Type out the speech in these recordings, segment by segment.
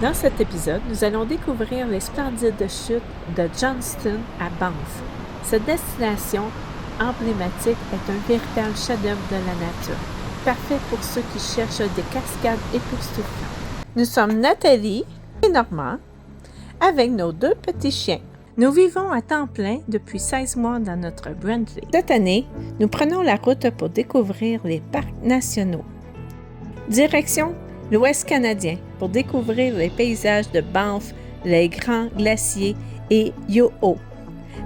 Dans cet épisode, nous allons découvrir les splendides chutes de Johnston à Banff. Cette destination emblématique est un véritable chef-d'œuvre de la nature, parfait pour ceux qui cherchent des cascades époustouflantes. Nous sommes Nathalie et Normand avec nos deux petits chiens. Nous vivons à temps plein depuis 16 mois dans notre Brindley. Cette année, nous prenons la route pour découvrir les parcs nationaux. Direction l'Ouest canadien pour découvrir les paysages de Banff, les grands glaciers et Yoho.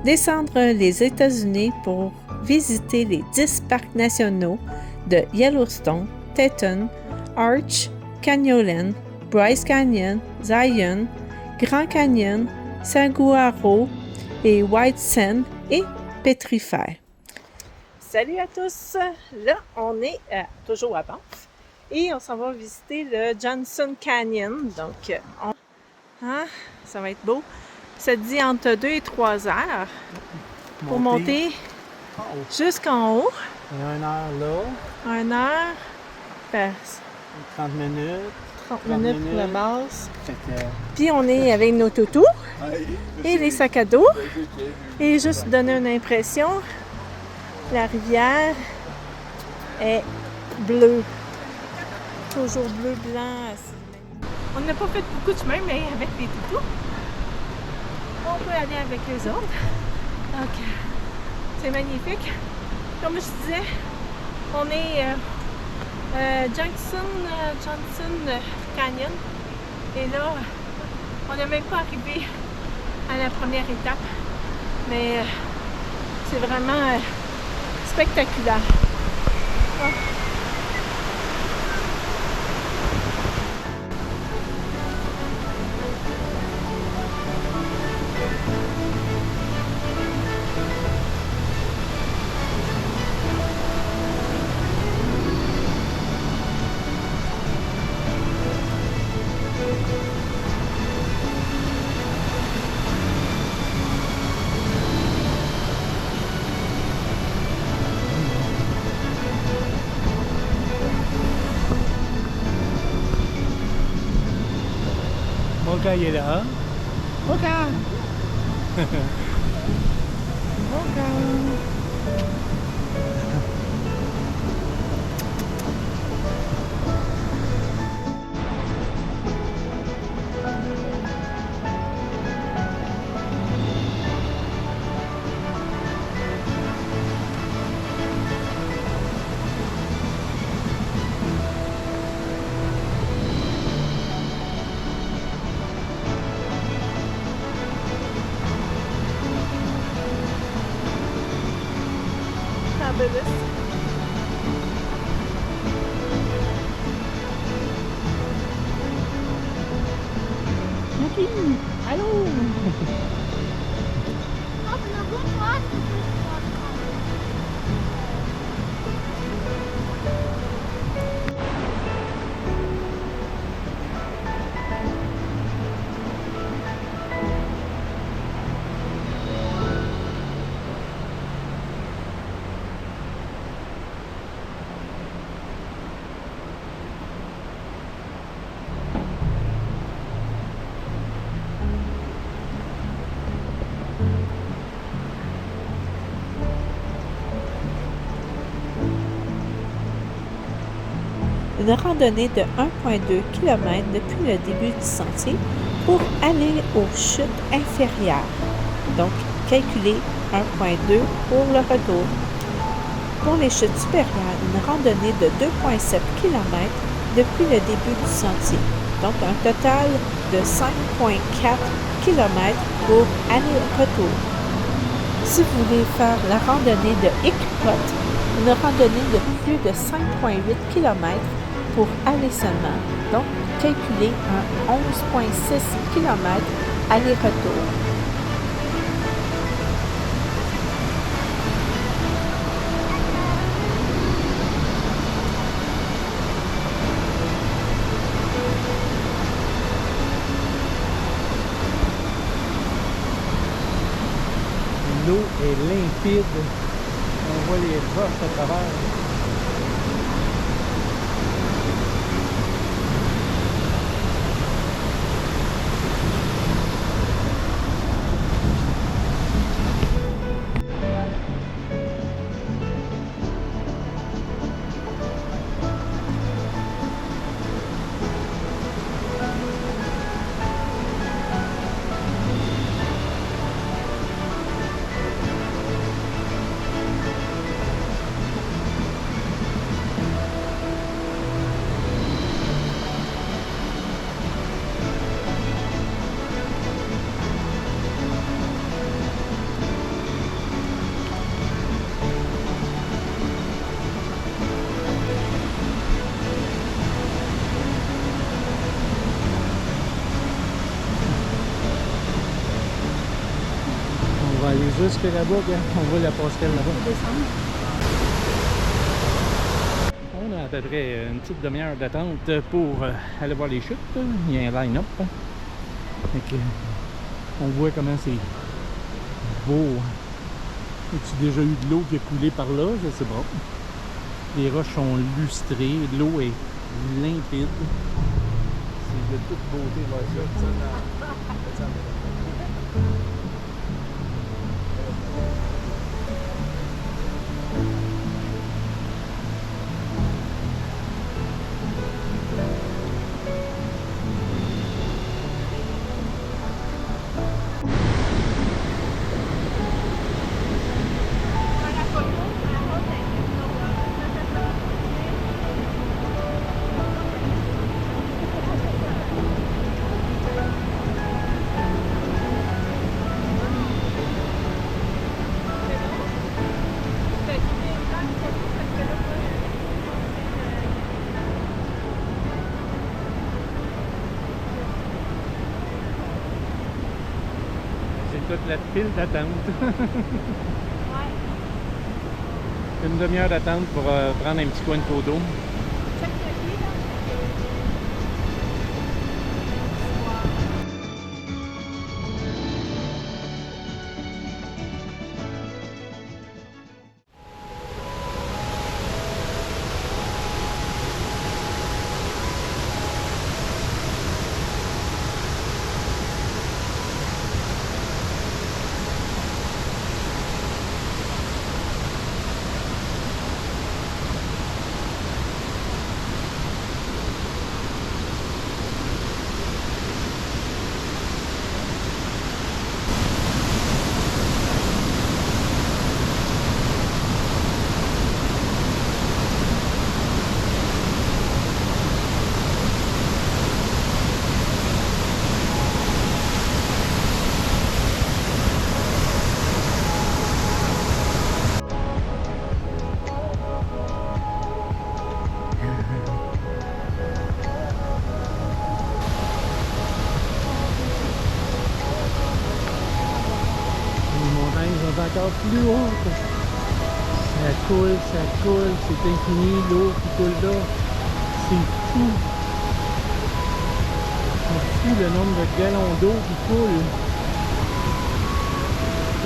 Descendre les États-Unis pour visiter les 10 parcs nationaux de Yellowstone, Teton, Arch, Canyon, Bryce Canyon, Zion, Grand Canyon, Saguaro et White Sand et Petrified. Salut à tous! Là, on est toujours à Banff. Et on s'en va visiter le Johnston Canyon. Donc, ça va être beau. Ça dit entre 2 et 3 heures pour monter jusqu'en haut. Il y a 1 heure là. 1 heure. Ben, 30 minutes. 30 minutes pour la base. Puis on est avec nos toutous et les sacs à dos. Et juste donner une impression, la rivière est bleue. Toujours bleu, blanc. On n'a pas fait beaucoup de chemin, mais avec les toutous, on peut aller avec les autres. Donc, c'est magnifique. Comme je disais, on est Johnston Canyon. Et là, on n'est même pas arrivé à la première étape. Mais c'est vraiment spectaculaire. Oh. Moka, il est là. Moka! Moka! Fabulous. Naki! Allô! Une randonnée de 1,2 km depuis le début du sentier pour aller aux chutes inférieures. Donc, calculez 1,2 pour le retour. Pour les chutes supérieures, une randonnée de 2,7 km depuis le début du sentier. Donc, un total de 5,4 km pour aller-retour. Si vous voulez faire la randonnée de Hickpot, une randonnée de plus de 5,8 km pour aller seulement. Donc, calculez un 11,6 km aller-retour. L'eau est limpide. On voit les roches à travers. jusque là-bas, on voit la passerelle là-bas. On a à peu près une petite demi-heure d'attente pour aller voir les chutes. Il y a un line-up. On voit comment c'est beau. As-tu déjà eu de l'eau qui a coulé par là? Je sais pas. Les roches sont lustrées, l'eau est limpide. C'est de toute beauté. Toute la file d'attente. Une demi-heure d'attente pour prendre un petit coin de photo. Encore plus haut. Ça coule, c'est infini, l'eau qui coule là. C'est fou. C'est fou le nombre de gallons d'eau qui coulent.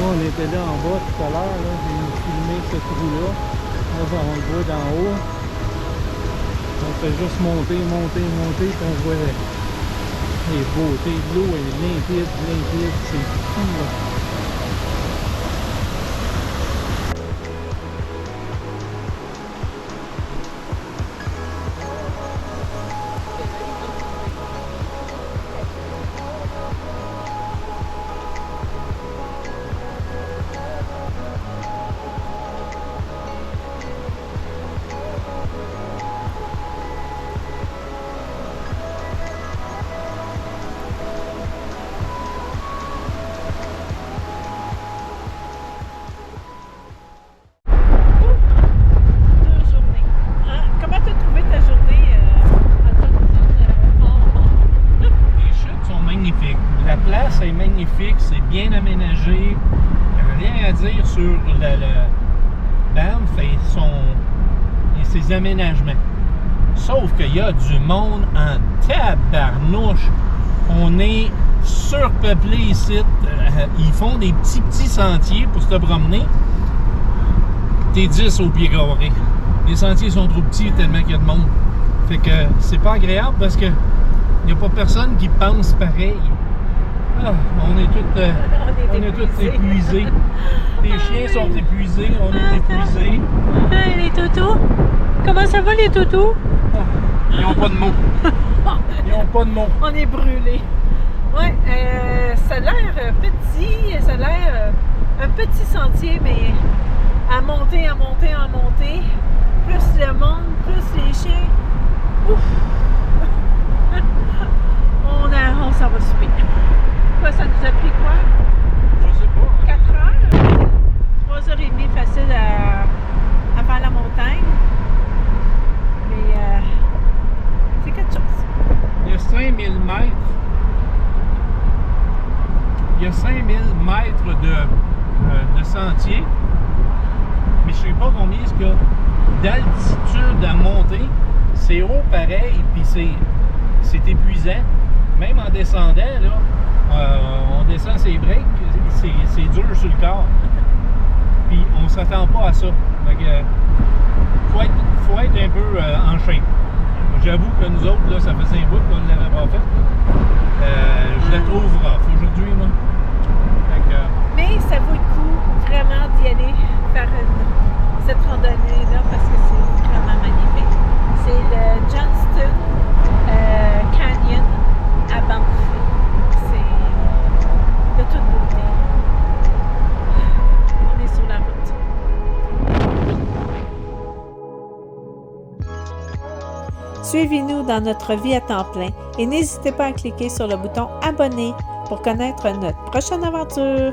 On était là en bas tout à l'heure, j'ai filmé ce trou-là. Là, on le voit d'en haut. On fait juste monter, puis on voit les beautés. L'eau est limpide, c'est fou là. C'est magnifique, c'est bien aménagé. Rien à dire sur le Banff et ses aménagements. Sauf qu'il y a du monde en tabarnouche. On est surpeuplé ici. Ils font des petits sentiers pour se promener. T'es 10 au pied carré. Les sentiers sont trop petits tellement qu'il y a de monde. Fait que c'est pas agréable parce que il n'y a pas personne qui pense pareil. Ah, on est tous épuisés. Les chiens sont épuisés, on est épuisés. Les toutous. Comment ça va les toutous? Ah, ils n'ont pas de mots. Ils n'ont pas de mots. On est brûlés. Ouais, ça a l'air petit, ça a l'air un petit sentier, mais à monter. Plus le monde, plus les chiens. Ouf! On s'en va souper. Ça nous a pris quoi? Je sais pas. 4 heures? 3h30 facile à faire la montagne. Mais c'est quelque chose. Il y a 5000 mètres. Il y a 5000 mètres sentier, mais je sais pas combien est-ce que d'altitude à monter. C'est haut pareil, puis c'est épuisant. Même en descendant, là, on descend ses breaks, c'est dur sur le corps. Puis on s'attend pas à ça. Fait que, faut être un peu en shape. J'avoue que nous autres, là, ça faisait un bout qu'on ne l'avait pas fait. Je la trouve rough aujourd'hui, moi. Fait que, Mais ça vaut le coup vraiment d'y aller faire cette randonnée-là parce que c'est vraiment magnifique. C'est le Johnston Canyon à Banff. C'est de toute beauté. On est sur la route. Suivez-nous dans notre vie à temps plein et n'hésitez pas à cliquer sur le bouton abonner pour connaître notre prochaine aventure.